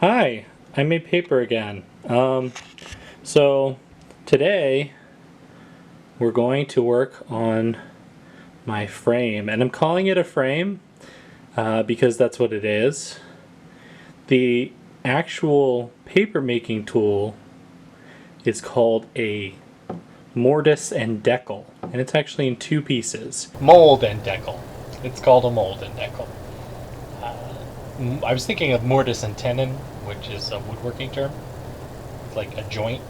Hi, I made paper again. So today we're going to work on my frame, and I'm calling it a frame because that's what it is. The actual paper making tool is called a mortise and decal, and it's actually in two pieces. Mold and decal. It's called a mold and decal. I was thinking of mortise and tenon, which is a woodworking term. It's like a joint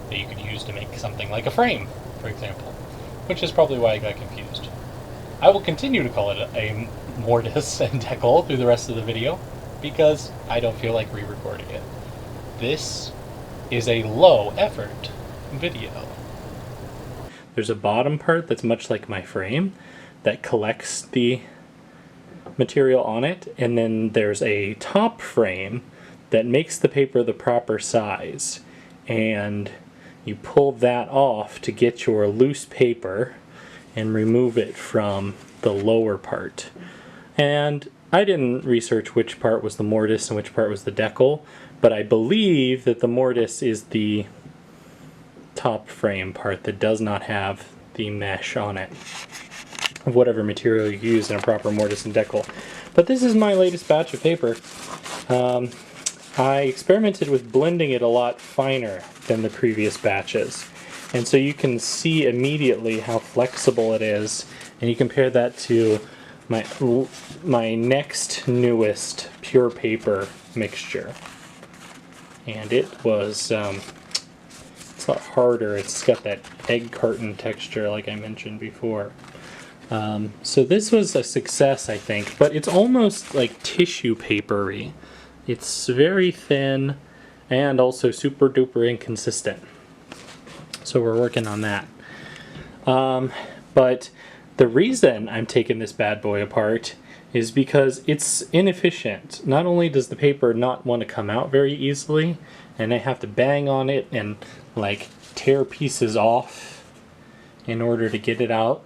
that you could use to make something like a frame, for example, which is probably why I got confused. I will continue to call it a mortise and decal through the rest of the video because I don't feel like re-recording it. This is a low effort video. There's a bottom part that's much like my frame that collects the material on it, and then there's a top frame that makes the paper the proper size, and you pull that off to get your loose paper and remove it from the lower part. And I didn't research which part was the mortise and which part was the decal, but I believe that the mortise is the top frame part that does not have the mesh on it of whatever material you use in a proper mortise and decal. But this is my latest batch of paper. I experimented with blending it a lot finer than the previous batches, and so you can see immediately how flexible it is, and you compare that to my next newest pure paper mixture, and it was it's a lot harder. It's got that egg carton texture like I mentioned before. So this was a success, I think, but it's almost like tissue papery. It's very thin and also super duper inconsistent. So we're working on that. But the reason I'm taking this bad boy apart is because it's inefficient. Not only does the paper not want to come out very easily, and I have to bang on it and like tear pieces off in order to get it out.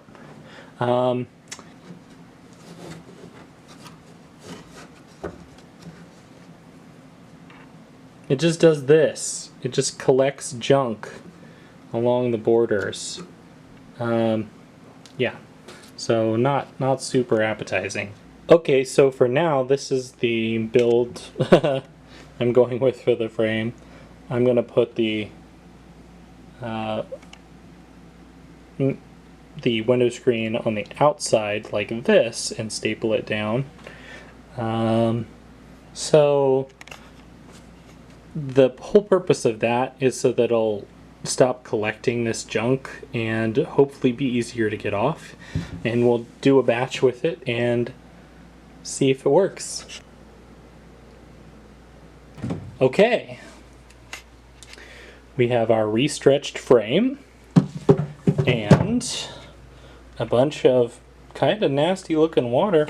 It just does this. It just collects junk along the borders. Yeah, so not super appetizing. Okay, so for now, this is the build I'm going with for the frame. I'm gonna put the window screen on the outside like this and staple it down. So the whole purpose of that is so that it'll stop collecting this junk and hopefully be easier to get off, and we'll do a batch with it and see if it works. Okay, we have our restretched frame and a bunch of kind of nasty looking water,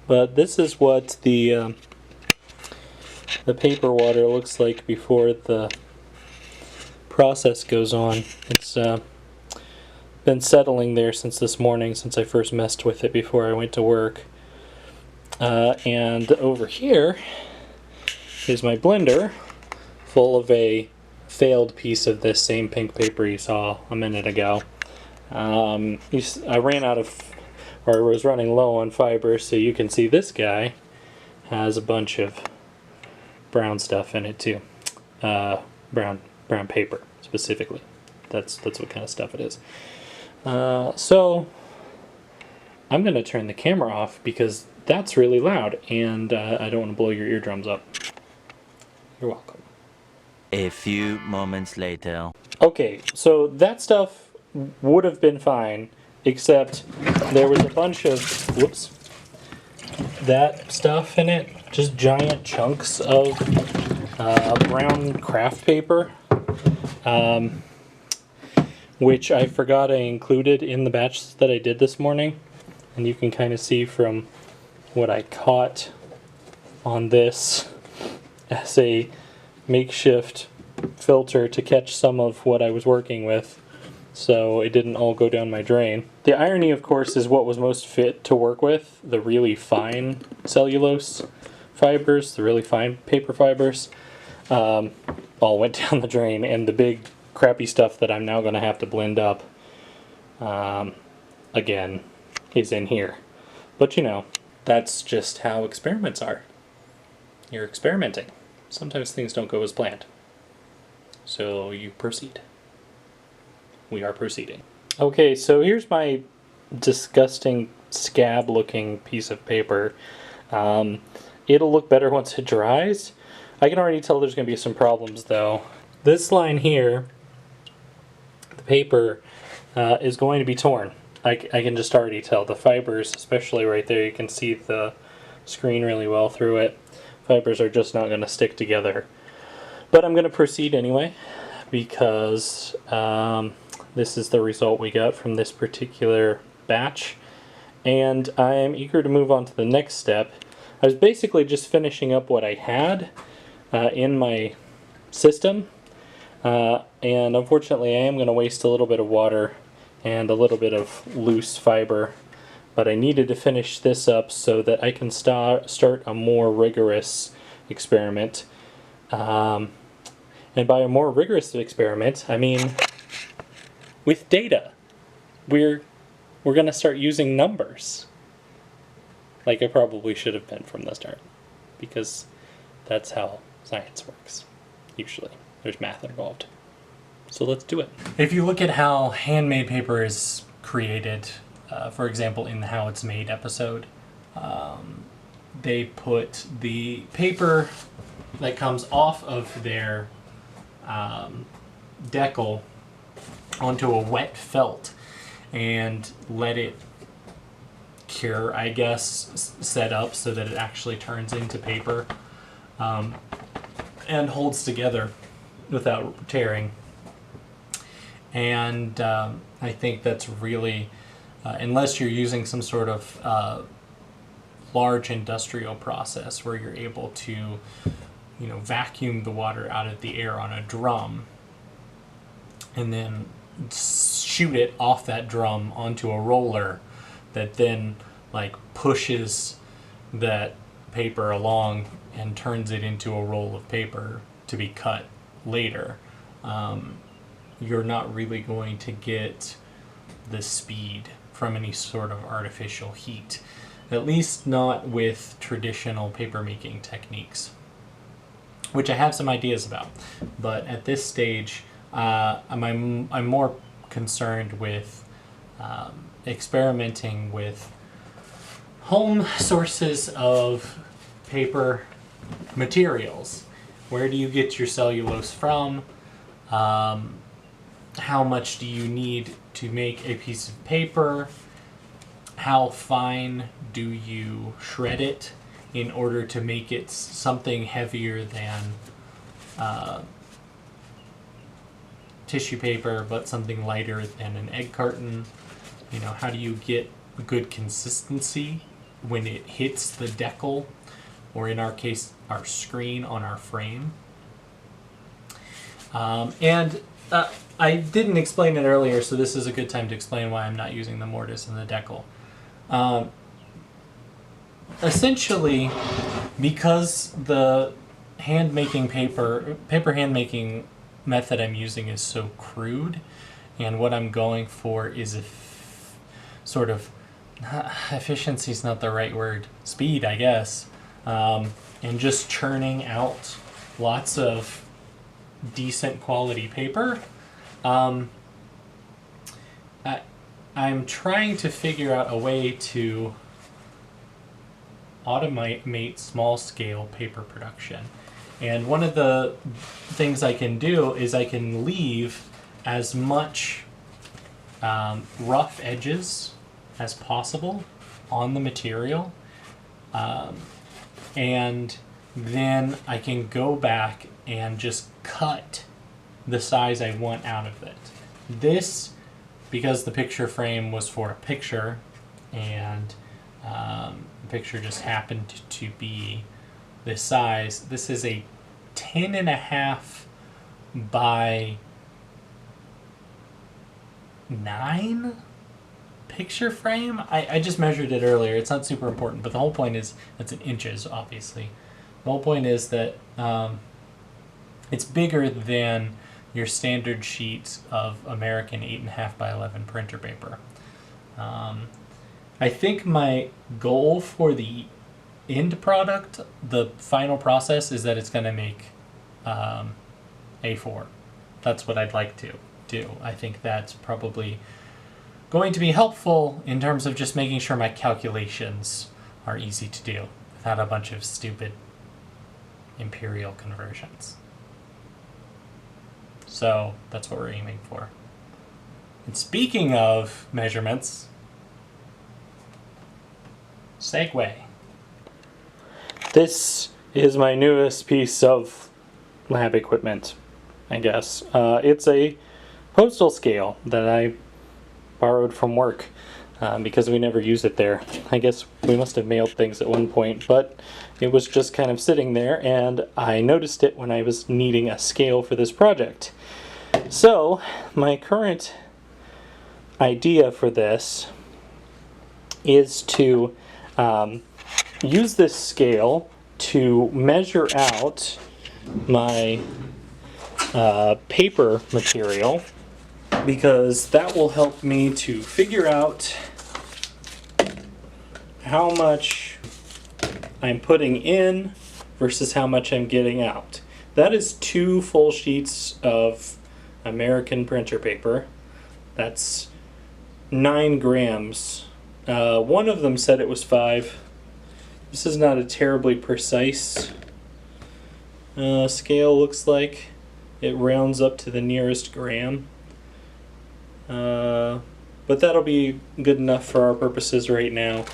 but this is what the paper water looks like before the process goes on. It's been settling there since this morning, since I first messed with it before I went to work. And over here is my blender full of a failed piece of this same pink paper you saw a minute ago. I ran out of, or I was running low on fiber, so you can see this guy has a bunch of brown stuff in it too. Brown paper specifically. That's what kind of stuff it is. So I'm going to turn the camera off because that's really loud, and I don't want to blow your eardrums up. You're welcome. A few moments later. Okay, so that stuff would have been fine, except there was a bunch of, whoops, that stuff in it, just giant chunks of brown craft paper, which I forgot I included in the batch that I did this morning, and you can kind of see from what I caught on this as a makeshift filter to catch some of what I was working with, so it didn't all go down my drain. The irony, of course, is what was most fit to work with, the really fine cellulose, fibers, the really fine paper fibers, all went down the drain, and the big crappy stuff that I'm now going to have to blend up, again, is in here. But you know, that's just how experiments are. You're experimenting. Sometimes things don't go as planned. So you proceed. We are proceeding. Okay, so here's my disgusting scab looking piece of paper. It'll look better once it dries. I can already tell there's going to be some problems though. This line here, the paper, is going to be torn. I can just already tell. The fibers, especially right there, you can see the screen really well through it. Fibers are just not going to stick together. But I'm going to proceed anyway, because this is the result we got from this particular batch. And I am eager to move on to the next step. I was basically just finishing up what I had in my system. And unfortunately I am going to waste a little bit of water and a little bit of loose fiber. But I needed to finish this up so that I can start a more rigorous experiment. And by a more rigorous experiment, I mean with data. We're going to start using numbers. Like I probably should have been from the start. Because that's how science works. Usually. There's math involved. So let's do it. If you look at how handmade paper is created, for example in the How It's Made episode, they put the paper that comes off of their decal onto a wet felt and let it cure, I guess, set up so that it actually turns into paper and holds together without tearing. And I think that's really, unless you're using some sort of large industrial process where you're able to, you know, vacuum the water out of the air on a drum and then shoot it off that drum onto a roller that then like pushes that paper along and turns it into a roll of paper to be cut later. You're not really going to get the speed from any sort of artificial heat, at least not with traditional paper making techniques, which I have some ideas about. But at this stage, I'm more concerned with experimenting with home sources of paper materials. Where do you get your cellulose from? How much do you need to make a piece of paper? How fine do you shred it in order to make it something heavier than tissue paper, but something lighter than an egg carton? You know, how do you get a good consistency when it hits the decal, or in our case, our screen on our frame? I didn't explain it earlier, so this is a good time to explain why I'm not using the mortise and the decal. Essentially, because the paper hand-making method I'm using is so crude, and what I'm going for is sort of, efficiency is not the right word, speed, I guess, and just churning out lots of decent quality paper. I'm trying to figure out a way to automate small-scale paper production. And one of the things I can do is I can leave as much rough edges as possible on the material, and then I can go back and just cut the size I want out of it. This, because the picture frame was for a picture, and the picture just happened to be this size, this is a 10.5 by 9 picture frame. I just measured it earlier. It's not super important, but the whole point is it's in inches, obviously. The whole point is that it's bigger than your standard sheet of American 8.5 by 11 printer paper. I think my goal for the end product, the final process, is that it's going to make A4. That's what I'd like to do. I think that's probably going to be helpful in terms of just making sure my calculations are easy to do without a bunch of stupid imperial conversions. So that's what we're aiming for. And speaking of measurements, segue. This is my newest piece of lab equipment, I guess. It's a postal scale that I borrowed from work because we never use it there. I guess we must have mailed things at one point, but it was just kind of sitting there, and I noticed it when I was needing a scale for this project. So, my current idea for this is to use this scale to measure out my paper material, because that will help me to figure out how much I'm putting in versus how much I'm getting out. That is 2 full sheets of American printer paper. That's 9 grams. One of them said it was 5. This is not a terribly precise scale, looks like. It rounds up to the nearest gram. But that'll be good enough for our purposes right now.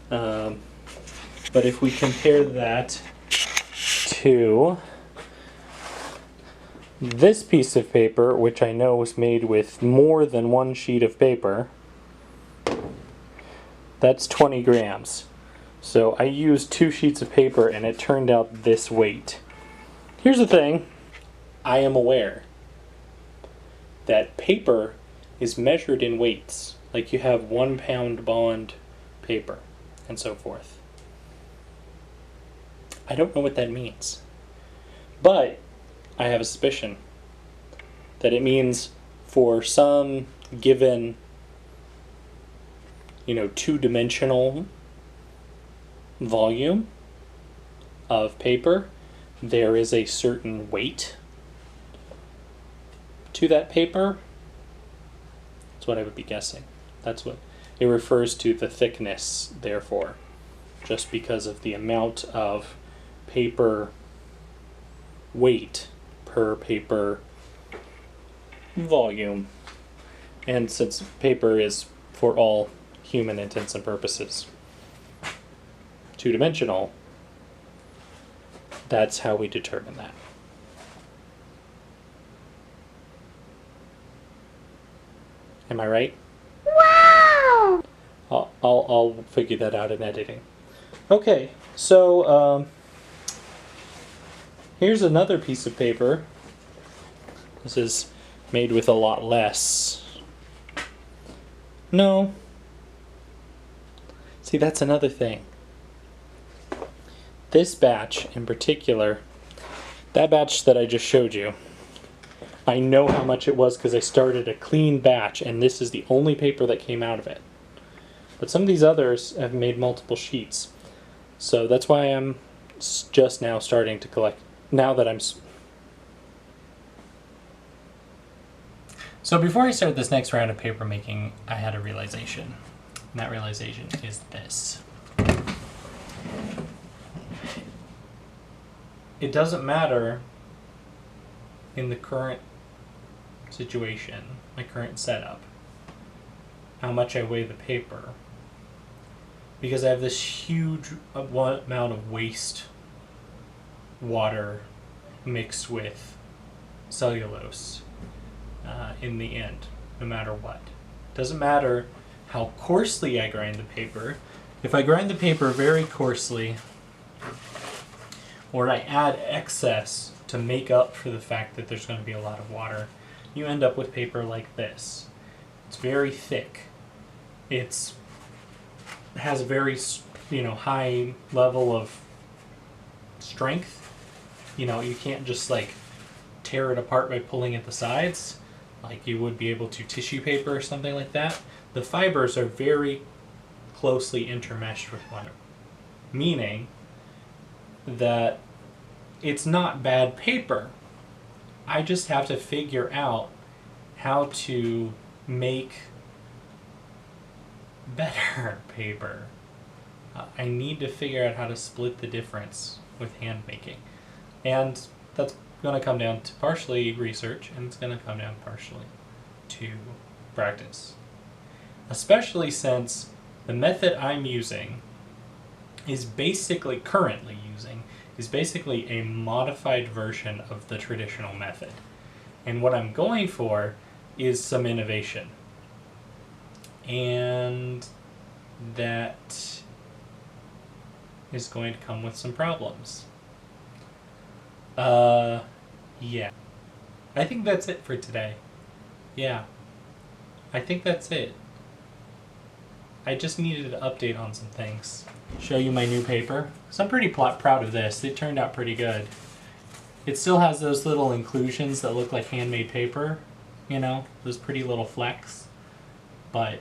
But if we compare that to this piece of paper, which I know was made with more than 1 sheet of paper, that's 20 grams. So I used 2 sheets of paper and it turned out this weight. Here's the thing. I am aware that paper is measured in weights. Like you have 1 pound bond paper and so forth. I don't know what that means. But I have a suspicion that it means for some given, 2-dimensional volume of paper, there is a certain weight to that paper. That's what I would be guessing. That's what it refers to, the thickness, therefore, just because of the amount of paper weight per paper volume. And since paper is, for all human intents and purposes, 2-dimensional, that's how we determine that. Am I right? Wow! I'll figure that out in editing. Okay, so here's another piece of paper. This is made with a lot less. No. See, that's another thing. This batch in particular, that batch that I just showed you, I know how much it was because I started a clean batch and this is the only paper that came out of it. But some of these others have made multiple sheets. So that's why I'm just now starting to collect, now that I'm... So before I start this next round of paper making, I had a realization. And that realization is this. It doesn't matter in the current situation, my current setup, how much I weigh the paper, because I have this huge amount of waste water mixed with cellulose in the end, no matter what. Doesn't matter how coarsely I grind the paper. If I grind the paper very coarsely, or I add excess to make up for the fact that there's going to be a lot of water, you end up with paper like this. It's very thick. It has a very high level of strength. You can't just like tear it apart by pulling at the sides like you would be able to tissue paper or something like that. The fibers are very closely intermeshed with one another, meaning that it's not bad paper. I just have to figure out how to make better paper. I need to figure out how to split the difference with hand making. And that's going to come down to partially research, and it's going to come down partially to practice. Especially since the method I'm using is basically, currently using, is basically a modified version of the traditional method. And what I'm going for is some innovation. And that is going to come with some problems. Yeah. I think that's it for today. Yeah. I think that's it. I just needed an update on some things. Show you my new paper. So I'm pretty proud of this. It turned out pretty good. It still has those little inclusions that look like handmade paper, those pretty little flecks. But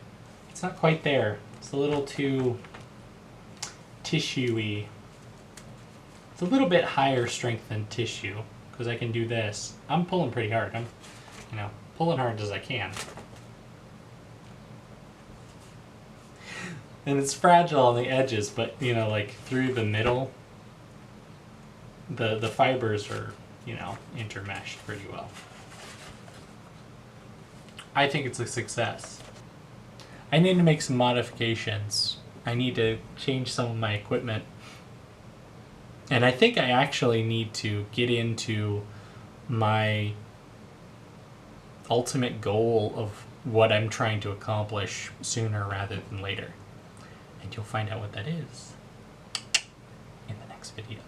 it's not quite there. It's a little too tissue-y. It's a little bit higher strength than tissue, because I can do this. I'm pulling pretty hard. I'm, pulling hard as I can. And it's fragile on the edges, but, like through the middle, the fibers are, intermeshed pretty well. I think it's a success. I need to make some modifications. I need to change some of my equipment. And I think I actually need to get into my ultimate goal of what I'm trying to accomplish sooner rather than later. And you'll find out what that is in the next video.